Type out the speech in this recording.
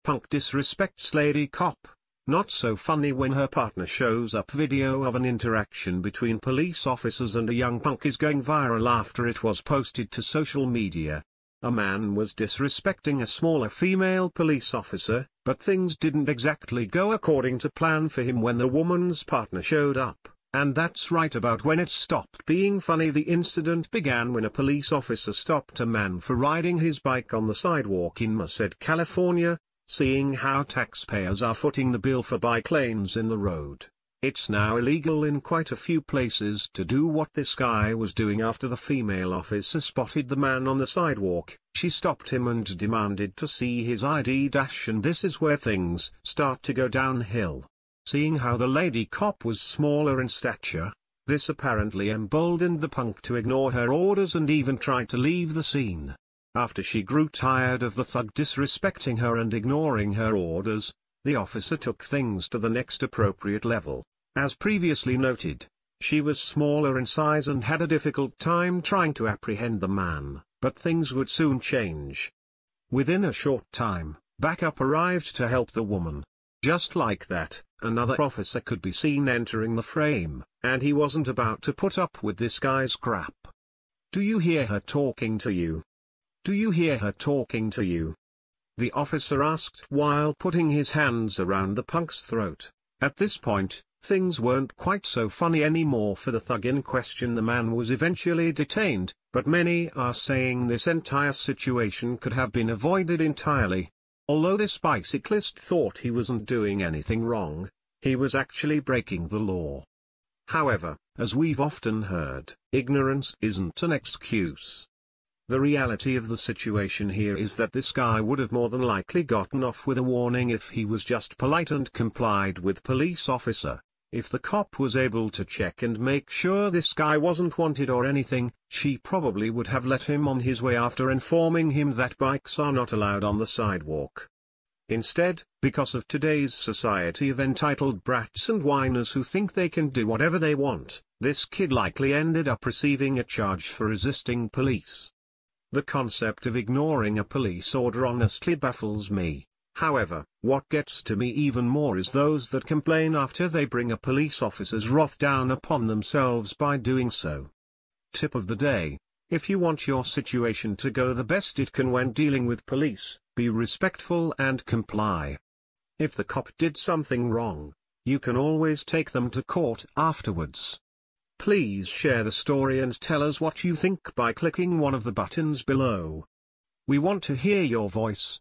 Punk disrespects lady cop. Not so funny when her partner shows up. Video of an interaction between police officers and a young punk is going viral after it was posted to social media. A man was disrespecting a smaller female police officer, but things didn't exactly go according to plan for him when the woman's partner showed up. And that's right about when it stopped being funny. The incident began when a police officer stopped a man for riding his bike on the sidewalk in Merced, California. Seeing how taxpayers are footing the bill for bike lanes in the road, it's now illegal in quite a few places to do what this guy was doing. After the female officer spotted the man on the sidewalk, she stopped him and demanded to see his ID. And this is where things start to go downhill. Seeing how the lady cop was smaller in stature, this apparently emboldened the punk to ignore her orders and even try to leave the scene. After she grew tired of the thug disrespecting her and ignoring her orders, the officer took things to the next appropriate level. As previously noted, she was smaller in size and had a difficult time trying to apprehend the man, but things would soon change. Within a short time, backup arrived to help the woman. Just like that, another officer could be seen entering the frame, and he wasn't about to put up with this guy's crap. "Do you hear her talking to you? Do you hear her talking to you?" the officer asked while putting his hands around the punk's throat. At this point, things weren't quite so funny anymore for the thug in question. The man was eventually detained, but many are saying this entire situation could have been avoided entirely. Although this bicyclist thought he wasn't doing anything wrong, he was actually breaking the law. However, as we've often heard, ignorance isn't an excuse. The reality of the situation here is that this guy would have more than likely gotten off with a warning if he was just polite and complied with police officer. If the cop was able to check and make sure this guy wasn't wanted or anything, she probably would have let him on his way after informing him that bikes are not allowed on the sidewalk. Instead, because of today's society of entitled brats and whiners who think they can do whatever they want, this kid likely ended up receiving a charge for resisting police. The concept of ignoring a police order honestly baffles me. However, what gets to me even more is those that complain after they bring a police officer's wrath down upon themselves by doing so. Tip of the day: if you want your situation to go the best it can when dealing with police, be respectful and comply. If the cop did something wrong, you can always take them to court afterwards. Please share the story and tell us what you think by clicking one of the buttons below. We want to hear your voice.